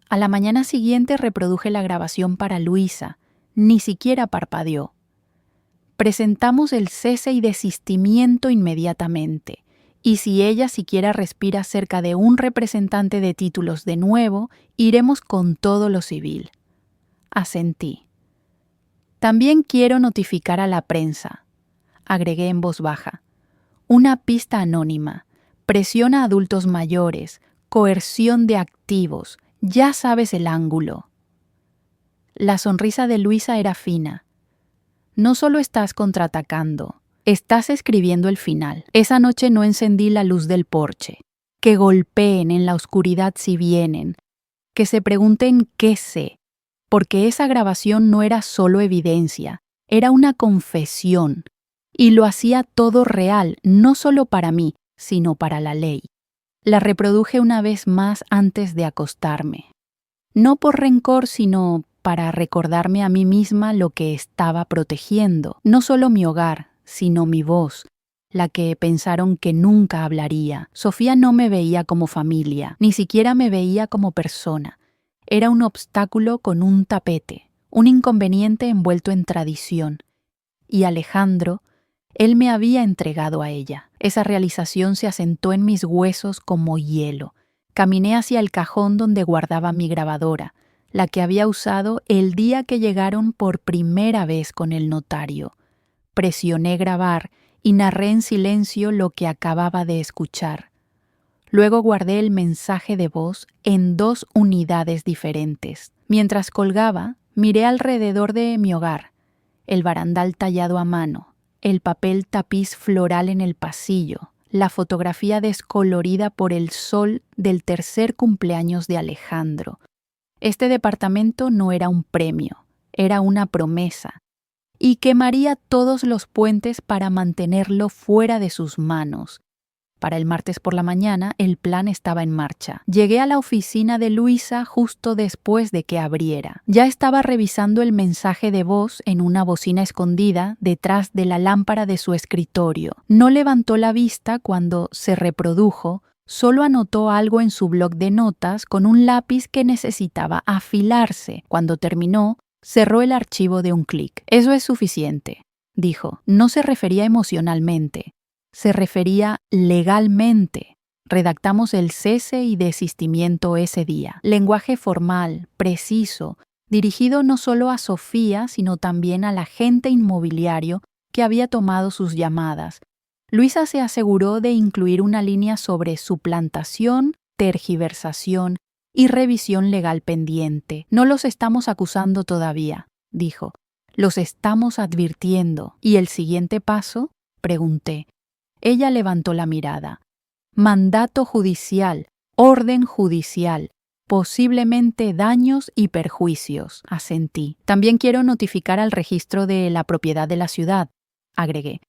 A la mañana siguiente reproduje la grabación para Luisa. Ni siquiera parpadeó. Presentamos el cese y desistimiento inmediatamente. Y si ella siquiera respira cerca de un representante de títulos de nuevo, iremos con todo lo civil. Asentí. También quiero notificar a la prensa, agregué en voz baja. Una pista anónima, presión a adultos mayores, coerción de activos, ya sabes el ángulo. La sonrisa de Luisa era fina. No solo estás contraatacando, estás escribiendo el final. Esa noche no encendí la luz del porche. Que golpeen en la oscuridad si vienen. Que se pregunten qué sé. Porque esa grabación no era solo evidencia, era una confesión. Y lo hacía todo real, no solo para mí, sino para la ley. La reproduje una vez más antes de acostarme. No por rencor, sino para recordarme a mí misma lo que estaba protegiendo. No solo mi hogar, sino mi voz, la que pensaron que nunca hablaría. Sofía no me veía como familia, ni siquiera me veía como persona. Era un obstáculo con un tapete, un inconveniente envuelto en tradición. Y Alejandro, él me había entregado a ella. Esa realización se asentó en mis huesos como hielo. Caminé hacia el cajón donde guardaba mi grabadora, la que había usado el día que llegaron por primera vez con el notario. Presioné grabar y narré en silencio lo que acababa de escuchar. Luego guardé el mensaje de voz en 2 unidades diferentes. Mientras colgaba, miré alrededor de mi hogar, el barandal tallado a mano, el papel tapiz floral en el pasillo, la fotografía descolorida por el sol del 3er cumpleaños de Alejandro. Este departamento no era un premio, era una promesa, y quemaría todos los puentes para mantenerlo fuera de sus manos. Para el martes por la mañana, el plan estaba en marcha. Llegué a la oficina de Luisa justo después de que abriera. Ya estaba revisando el mensaje de voz en una bocina escondida detrás de la lámpara de su escritorio. No levantó la vista cuando se reprodujo, solo anotó algo en su bloc de notas con un lápiz que necesitaba afilarse. Cuando terminó, cerró el archivo de un clic. Eso es suficiente, dijo. No se refería emocionalmente. Se refería legalmente. Redactamos el cese y desistimiento ese día. Lenguaje formal, preciso, dirigido no solo a Sofía, sino también al agente inmobiliario que había tomado sus llamadas, Luisa se aseguró de incluir una línea sobre suplantación, tergiversación y revisión legal pendiente. No los estamos acusando todavía, dijo. Los estamos advirtiendo. ¿Y el siguiente paso? Pregunté. Ella levantó la mirada. Mandato judicial, orden judicial, posiblemente daños y perjuicios, asentí. También quiero notificar al registro de la propiedad de la ciudad, agregué.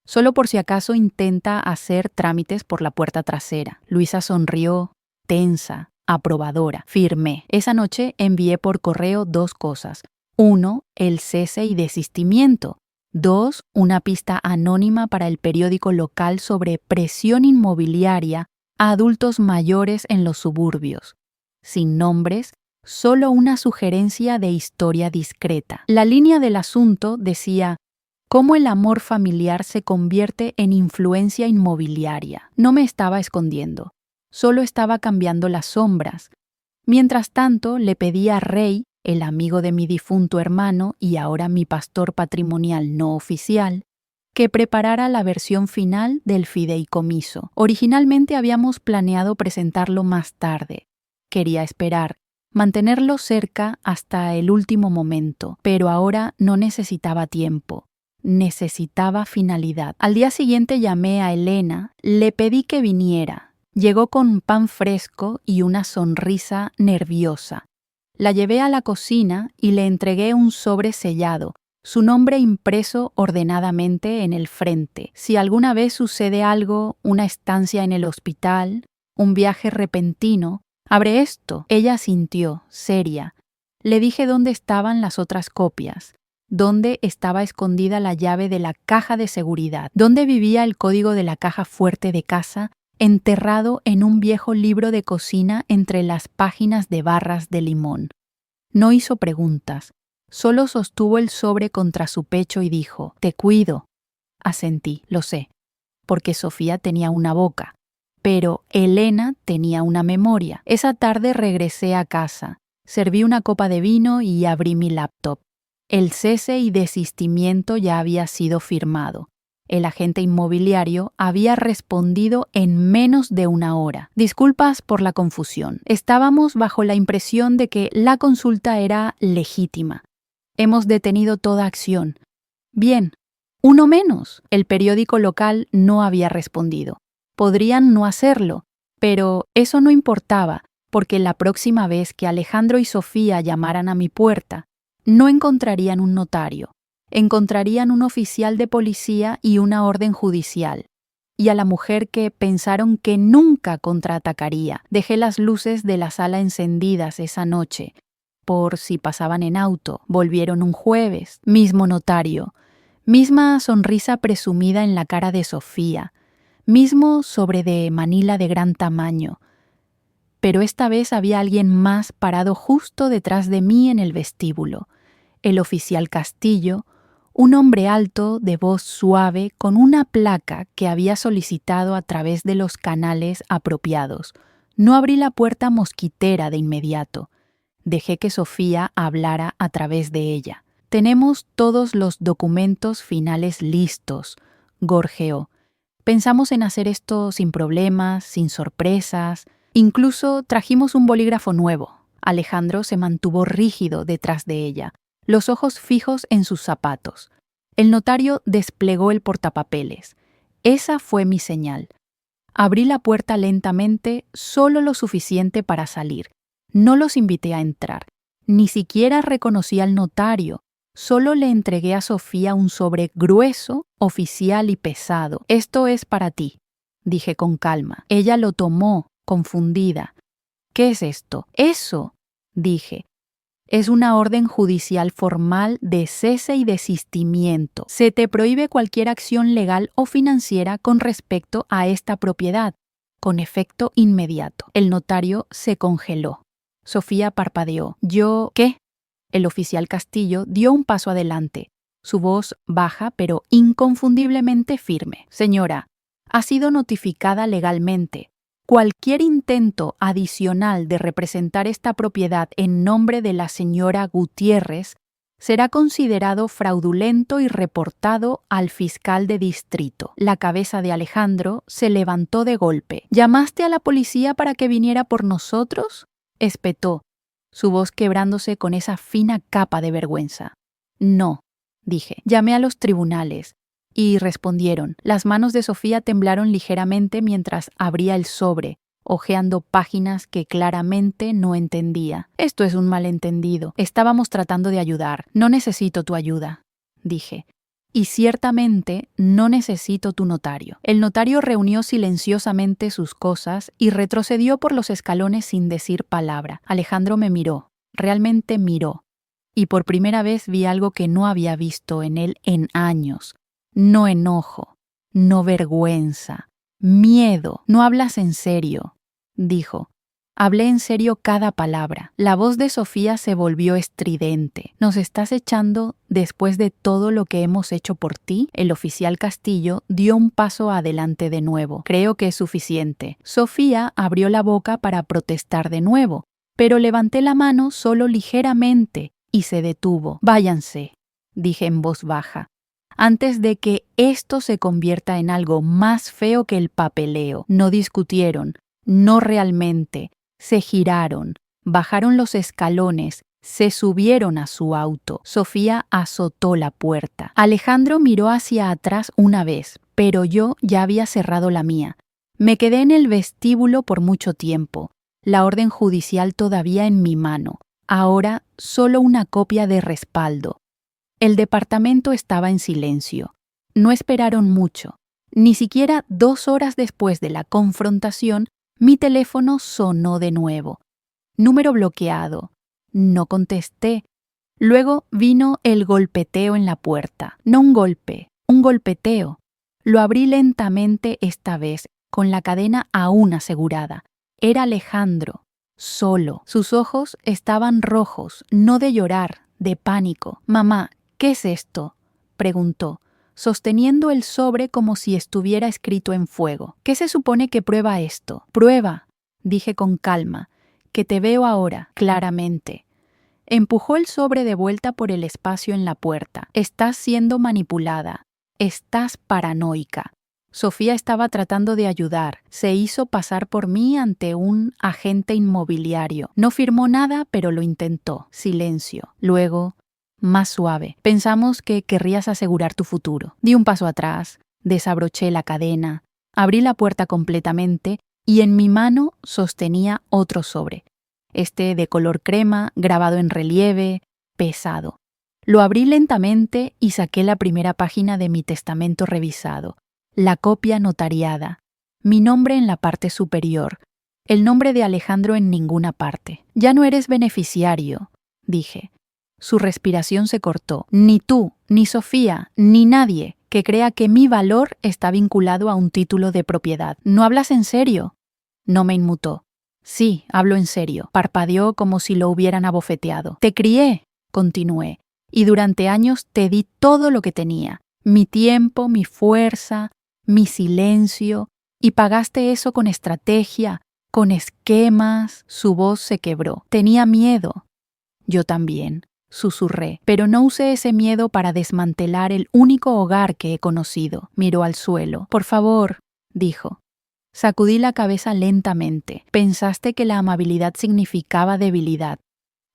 Solo por si acaso intenta hacer trámites por la puerta trasera. Luisa sonrió, tensa, aprobadora. Firmé. Esa noche envié por correo 2 cosas. 1, el cese y desistimiento. 2, una pista anónima para el periódico local sobre presión inmobiliaria a adultos mayores en los suburbios. Sin nombres, solo una sugerencia de historia discreta. La línea del asunto decía: cómo el amor familiar se convierte en influencia inmobiliaria. No me estaba escondiendo, solo estaba cambiando las sombras. Mientras tanto, le pedí a Rey, el amigo de mi difunto hermano y ahora mi pastor patrimonial no oficial, que preparara la versión final del fideicomiso. Originalmente habíamos planeado presentarlo más tarde. Quería esperar, mantenerlo cerca hasta el último momento, pero ahora no necesitaba tiempo. Necesitaba finalidad. Al día siguiente llamé a Elena, le pedí que viniera. Llegó con pan fresco y una sonrisa nerviosa. La llevé a la cocina y le entregué un sobre sellado, su nombre impreso ordenadamente en el frente. Si alguna vez sucede algo, una estancia en el hospital, un viaje repentino, abre esto. Ella asintió, seria. Le dije dónde estaban las otras copias. Dónde estaba escondida la llave de la caja de seguridad, dónde vivía el código de la caja fuerte de casa, enterrado en un viejo libro de cocina entre las páginas de barras de limón. No hizo preguntas, solo sostuvo el sobre contra su pecho y dijo: «Te cuido». Asentí, lo sé, porque Sofía tenía una boca, pero Elena tenía una memoria. Esa tarde regresé a casa, serví una copa de vino y abrí mi laptop. El cese y desistimiento ya había sido firmado. El agente inmobiliario había respondido en menos de una hora. Disculpas por la confusión. Estábamos bajo la impresión de que la consulta era legítima. Hemos detenido toda acción. Bien, uno menos. El periódico local no había respondido. Podrían no hacerlo, pero eso no importaba, porque la próxima vez que Alejandro y Sofía llamaran a mi puerta, no encontrarían un notario, encontrarían un oficial de policía y una orden judicial. Y a la mujer que pensaron que nunca contraatacaría, dejé las luces de la sala encendidas esa noche, por si pasaban en auto. Volvieron un jueves, mismo notario, misma sonrisa presumida en la cara de Sofía, mismo sobre de Manila de gran tamaño. Pero esta vez había alguien más parado justo detrás de mí en el vestíbulo. El oficial Castillo, un hombre alto, de voz suave, con una placa que había solicitado a través de los canales apropiados. No abrí la puerta mosquitera de inmediato. Dejé que Sofía hablara a través de ella. «Tenemos todos los documentos finales listos», gorjeó. «Pensamos en hacer esto sin problemas, sin sorpresas. Incluso trajimos un bolígrafo nuevo». Alejandro se mantuvo rígido detrás de ella, los ojos fijos en sus zapatos. El notario desplegó el portapapeles. Esa fue mi señal. Abrí la puerta lentamente, solo lo suficiente para salir. No los invité a entrar. Ni siquiera reconocí al notario. Solo le entregué a Sofía un sobre grueso, oficial y pesado. «Esto es para ti», dije con calma. Ella lo tomó, confundida. «¿Qué es esto?» «Eso», dije. «Es una orden judicial formal de cese y desistimiento. Se te prohíbe cualquier acción legal o financiera con respecto a esta propiedad, con efecto inmediato». El notario se congeló. Sofía parpadeó. «¿Yo qué?» El oficial Castillo dio un paso adelante, su voz baja pero inconfundiblemente firme. «Señora, ha sido notificada legalmente. Cualquier intento adicional de representar esta propiedad en nombre de la señora Gutiérrez será considerado fraudulento y reportado al fiscal de distrito. La cabeza de Alejandro se levantó de golpe. ¿Llamaste a la policía para que viniera por nosotros?, espetó, su voz quebrándose con esa fina capa de vergüenza. No, dije. Llamé a los tribunales. Y respondieron. Las manos de Sofía temblaron ligeramente mientras abría el sobre, hojeando páginas que claramente no entendía. Esto es un malentendido. Estábamos tratando de ayudar. No necesito tu ayuda, dije. Y ciertamente no necesito tu notario. El notario reunió silenciosamente sus cosas y retrocedió por los escalones sin decir palabra. Alejandro me miró, realmente miró, y por primera vez vi algo que no había visto en él en años. No enojo, no vergüenza, miedo. No hablas en serio, dijo. Hablé en serio cada palabra. La voz de Sofía se volvió estridente. ¿Nos estás echando después de todo lo que hemos hecho por ti? El oficial Castillo dio un paso adelante de nuevo. Creo que es suficiente. Sofía abrió la boca para protestar de nuevo, pero levanté la mano solo ligeramente y se detuvo. Váyanse, dije en voz baja, antes de que esto se convierta en algo más feo que el papeleo. No discutieron, no realmente. Se giraron, bajaron los escalones, se subieron a su auto. Sofía azotó la puerta. Alejandro miró hacia atrás una vez, pero yo ya había cerrado la mía. Me quedé en el vestíbulo por mucho tiempo, la orden judicial todavía en mi mano, ahora solo una copia de respaldo. El departamento estaba en silencio. No esperaron mucho. Ni siquiera 2 horas después de la confrontación, mi teléfono sonó de nuevo. Número bloqueado. No contesté. Luego vino el golpeteo en la puerta. No un golpe, un golpeteo. Lo abrí lentamente esta vez, con la cadena aún asegurada. Era Alejandro, solo. Sus ojos estaban rojos, no de llorar, de pánico. «Mamá, ¿qué es esto?», preguntó, sosteniendo el sobre como si estuviera escrito en fuego. «¿Qué se supone que prueba esto?». «Prueba», dije con calma, «que te veo ahora, claramente». Empujó el sobre de vuelta por el espacio en la puerta. «Estás siendo manipulada. Estás paranoica». Sofía estaba tratando de ayudar. Se hizo pasar por mí ante un agente inmobiliario. No firmó nada, pero lo intentó. Silencio. Luego, más suave. «Pensamos que querrías asegurar tu futuro». Di un paso atrás, desabroché la cadena, abrí la puerta completamente y en mi mano sostenía otro sobre. Este de color crema, grabado en relieve, pesado. Lo abrí lentamente y saqué la primera página de mi testamento revisado, la copia notariada, mi nombre en la parte superior, el nombre de Alejandro en ninguna parte. «Ya no eres beneficiario», dije. Su respiración se cortó. «Ni tú, ni Sofía, ni nadie que crea que mi valor está vinculado a un título de propiedad. ¿No hablas en serio?». No me inmutó. «Sí, hablo en serio», parpadeó como si lo hubieran abofeteado. «Te crié», continué, «y durante años te di todo lo que tenía, mi tiempo, mi fuerza, mi silencio, y pagaste eso con estrategia, con esquemas». Su voz se quebró. «Tenía miedo». «Yo también», susurré, «pero no usé ese miedo para desmantelar el único hogar que he conocido». Miró al suelo. «Por favor», dijo. Sacudí la cabeza lentamente. «Pensaste que la amabilidad significaba debilidad,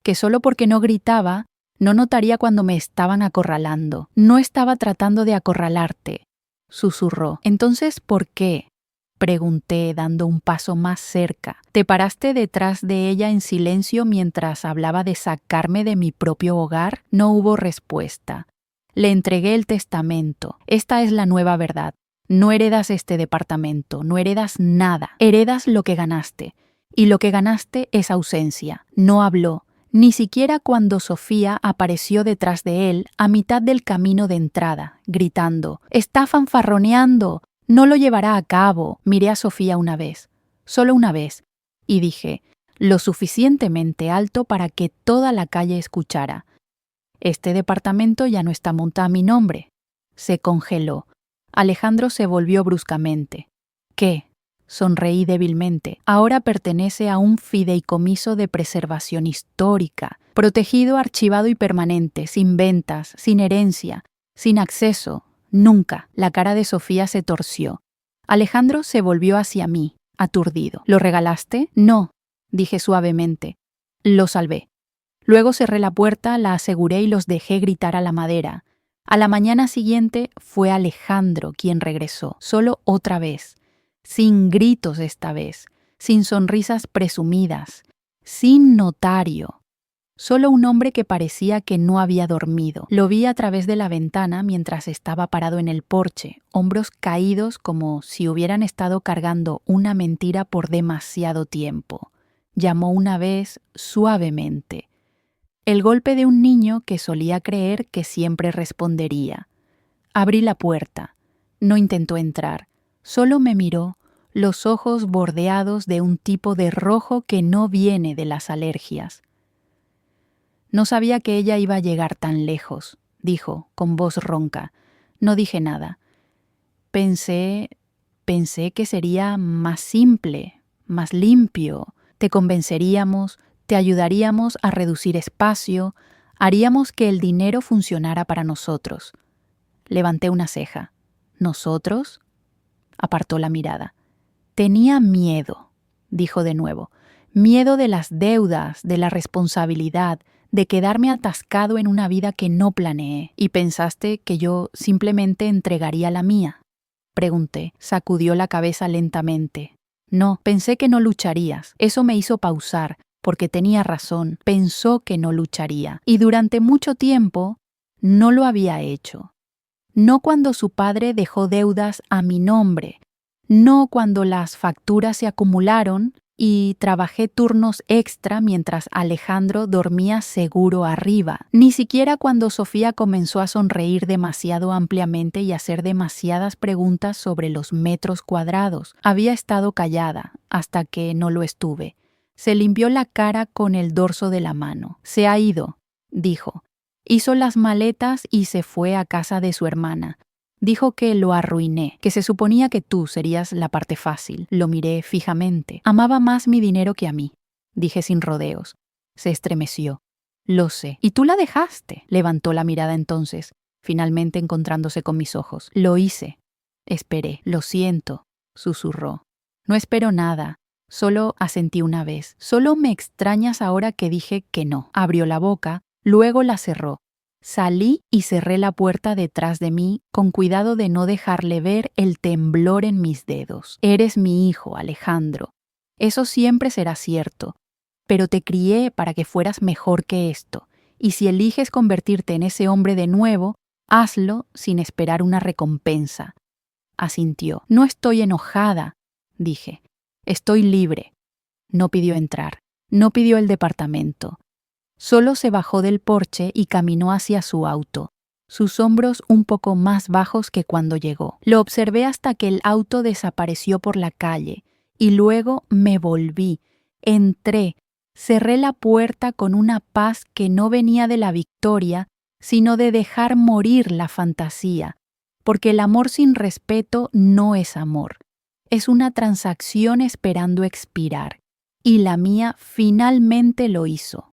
que solo porque no gritaba, no notaría cuando me estaban acorralando». «No estaba tratando de acorralarte», susurró. «Entonces, ¿por qué?», pregunté, dando un paso más cerca. «¿Te paraste detrás de ella en silencio mientras hablaba de sacarme de mi propio hogar?». No hubo respuesta. Le entregué el testamento. «Esta es la nueva verdad. No heredas este departamento, no heredas nada. Heredas lo que ganaste. Y lo que ganaste es ausencia». No habló, ni siquiera cuando Sofía apareció detrás de él a mitad del camino de entrada, gritando: «¡Está fanfarroneando! No lo llevará a cabo». Miré a Sofía una vez, solo una vez, y dije, lo suficientemente alto para que toda la calle escuchara: «Este departamento ya no está montado a mi nombre». Se congeló. Alejandro se volvió bruscamente. «¿Qué?». Sonreí débilmente. Ahora pertenece a un fideicomiso de preservación histórica, protegido, archivado y permanente, sin ventas, sin herencia, sin acceso. Nunca. La cara de Sofía se torció. Alejandro se volvió hacia mí, aturdido. ¿Lo regalaste? No, dije suavemente. Lo salvé. Luego cerré la puerta, la aseguré y los dejé gritar a la madera. A la mañana siguiente fue Alejandro quien regresó, solo otra vez. Sin gritos esta vez, sin sonrisas presumidas, sin notario. Solo un hombre que parecía que no había dormido. Lo vi a través de la ventana mientras estaba parado en el porche, hombros caídos como si hubieran estado cargando una mentira por demasiado tiempo. Llamó una vez suavemente. El golpe de un niño que solía creer que siempre respondería. Abrí la puerta. No intentó entrar. Solo me miró, los ojos bordeados de un tipo de rojo que no viene de las alergias. No sabía que ella iba a llegar tan lejos, dijo, con voz ronca. No dije nada. Pensé que sería más simple, más limpio. Te convenceríamos, te ayudaríamos a reducir espacio, haríamos que el dinero funcionara para nosotros. Levanté una ceja. ¿Nosotros? Apartó la mirada. Tenía miedo, dijo de nuevo. Miedo de las deudas, de la responsabilidad, de quedarme atascado en una vida que no planeé. ¿Y pensaste que yo simplemente entregaría la mía? Pregunté. Sacudió la cabeza lentamente. No, pensé que no lucharías. Eso me hizo pausar, porque tenía razón. Pensó que no lucharía. Y durante mucho tiempo no lo había hecho. No cuando su padre dejó deudas a mi nombre. No cuando las facturas se acumularon y trabajé turnos extra mientras Alejandro dormía seguro arriba. Ni siquiera cuando Sofía comenzó a sonreír demasiado ampliamente y hacer demasiadas preguntas sobre los metros cuadrados. Había estado callada hasta que no lo estuve. Se limpió la cara con el dorso de la mano. Se ha ido, dijo. Hizo las maletas y se fue a casa de su hermana. Dijo que lo arruiné, que se suponía que tú serías la parte fácil. Lo miré fijamente. Amaba más mi dinero que a mí, dije sin rodeos. Se estremeció. Lo sé. ¿Y tú la dejaste? Levantó la mirada entonces, finalmente encontrándose con mis ojos. Lo hice. Esperé. Lo siento, susurró. No espero nada. Solo asentí una vez. Solo me extrañas ahora que dije que no. Abrió la boca, luego la cerró. Salí y cerré la puerta detrás de mí con cuidado de no dejarle ver el temblor en mis dedos. Eres mi hijo, Alejandro. Eso siempre será cierto. Pero te crié para que fueras mejor que esto. Y si eliges convertirte en ese hombre de nuevo, hazlo sin esperar una recompensa. Asintió. No estoy enojada, dije. Estoy libre. No pidió entrar. No pidió el departamento. Solo se bajó del porche y caminó hacia su auto, sus hombros un poco más bajos que cuando llegó. Lo observé hasta que el auto desapareció por la calle, y luego me volví. Entré, cerré la puerta con una paz que no venía de la victoria, sino de dejar morir la fantasía, porque el amor sin respeto no es amor. Es una transacción esperando expirar, y la mía finalmente lo hizo.